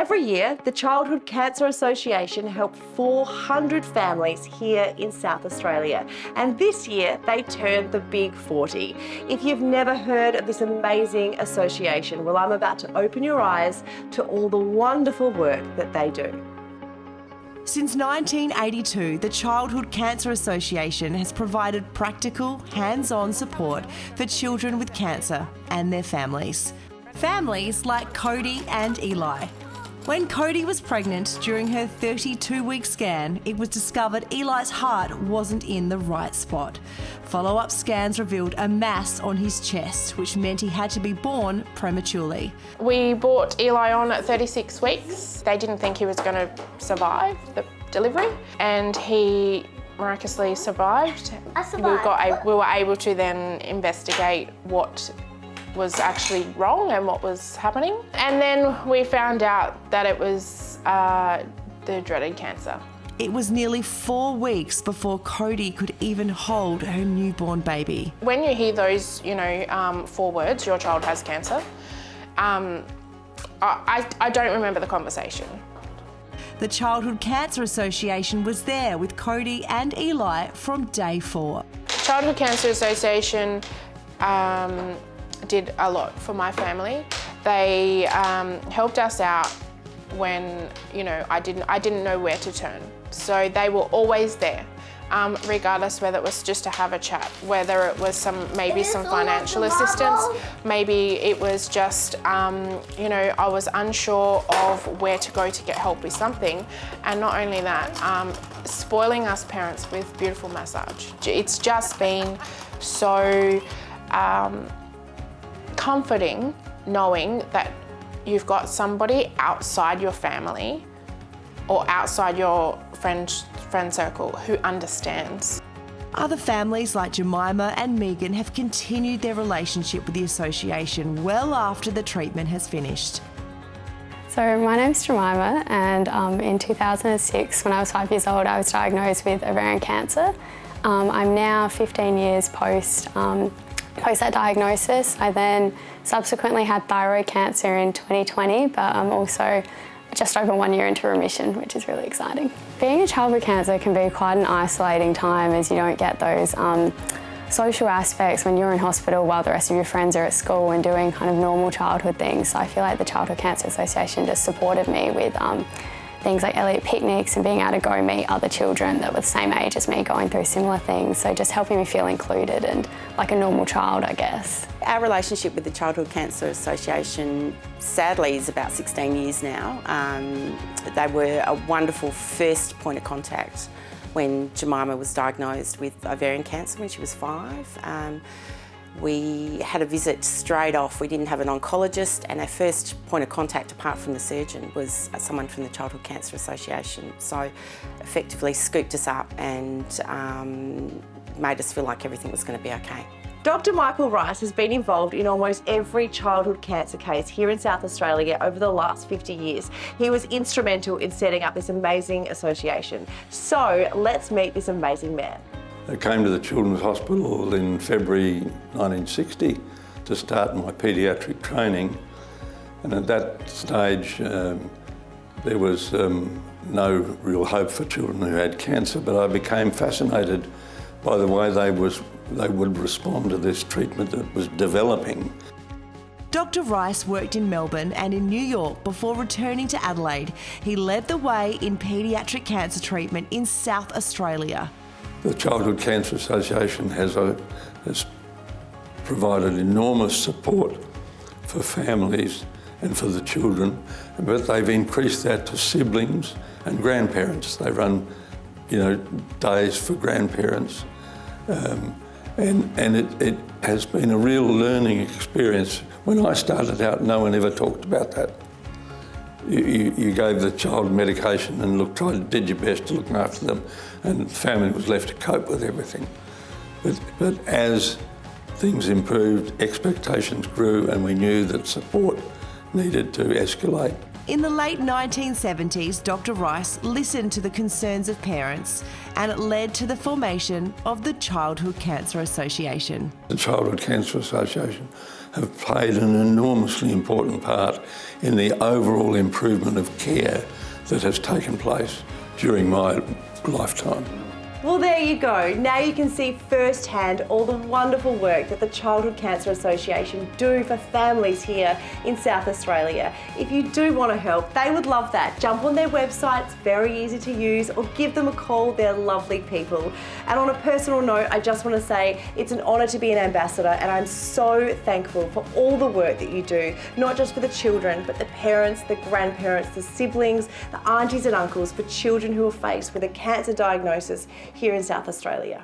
Every year, the Childhood Cancer Association helped 400 families here in South Australia. And this year, they turned the big 40. If you've never heard of this amazing association, well, I'm about to open your eyes to all the wonderful work that they do. Since 1982, the Childhood Cancer Association has provided practical, hands-on support for children with cancer and their families. Families like Cody and Eli. When Cody was pregnant during her 32-week scan, it was discovered Eli's heart wasn't in the right spot. Follow-up scans revealed a mass on his chest, which meant he had to be born prematurely. We brought Eli on at 36 weeks. They didn't think he was going to survive the delivery, and he miraculously survived. I survived. We were able to then investigate what was actually wrong and what was happening. And then we found out that it was the dreaded cancer. It was nearly 4 weeks before Cody could even hold her newborn baby. When you hear those, 4 words, your child has cancer, I don't remember the conversation. The Childhood Cancer Association was there with Cody and Eli from day 4. Childhood Cancer Association did a lot for my family. They helped us out when I didn't know where to turn. So they were always there, regardless whether it was just to have a chat, whether it was maybe some financial assistance, maybe it was just I was unsure of where to go to get help with something, and not only that, spoiling us parents with beautiful massage. It's just been so comforting knowing that you've got somebody outside your family or outside your friend circle who understands. Other families like Jemima and Megan have continued their relationship with the association well after the treatment has finished. So my name's Jemima, and in 2006, when I was 5 years old, I was diagnosed with ovarian cancer. I'm now 15 years post that diagnosis. I then subsequently had thyroid cancer in 2020, but I'm also just over 1 year into remission, which is really exciting. Being a child with cancer can be quite an isolating time, as you don't get those social aspects when you're in hospital while the rest of your friends are at school and doing kind of normal childhood things. So I feel like the Childhood Cancer Association just supported me with things like elite picnics and being able to go meet other children that were the same age as me going through similar things. So just helping me feel included and like a normal child, I guess. Our relationship with the Childhood Cancer Association sadly is about 16 years now. They were a wonderful first point of contact when Jemima was diagnosed with ovarian cancer when she was 5. We had a visit straight off. We didn't have an oncologist, and our first point of contact, apart from the surgeon, was someone from the Childhood Cancer Association. So effectively scooped us up and made us feel like everything was going to be okay. Dr. Michael Rice has been involved in almost every childhood cancer case here in South Australia over the last 50 years. He was instrumental in setting up this amazing association. So let's meet this amazing man. I came to the Children's Hospital in February 1960 to start my paediatric training, and at that stage there was no real hope for children who had cancer, but I became fascinated by the way they would respond to this treatment that was developing. Dr. Rice worked in Melbourne and in New York before returning to Adelaide. He led the way in paediatric cancer treatment in South Australia. The Childhood Cancer Association has provided enormous support for families and for the children, but they've increased that to siblings and grandparents. They run, days for grandparents, and it has been a real learning experience. When I started out, no one ever talked about that. You gave the child medication and did your best to look after them, and the family was left to cope with everything. But as things improved, expectations grew, and we knew that support needed to escalate. In the late 1970s, Dr. Rice listened to the concerns of parents, and it led to the formation of the Childhood Cancer Association. The Childhood Cancer Association have played an enormously important part in the overall improvement of care that has taken place during my lifetime. Well, there you go. Now you can see firsthand all the wonderful work that the Childhood Cancer Association do for families here in South Australia. If you do want to help, they would love that. Jump on their website, it's very easy to use, or give them a call, they're lovely people. And on a personal note, I just want to say it's an honour to be an ambassador, and I'm so thankful for all the work that you do, not just for the children, but the parents, the grandparents, the siblings, the aunties and uncles for children who are faced with a cancer diagnosis here in South Australia.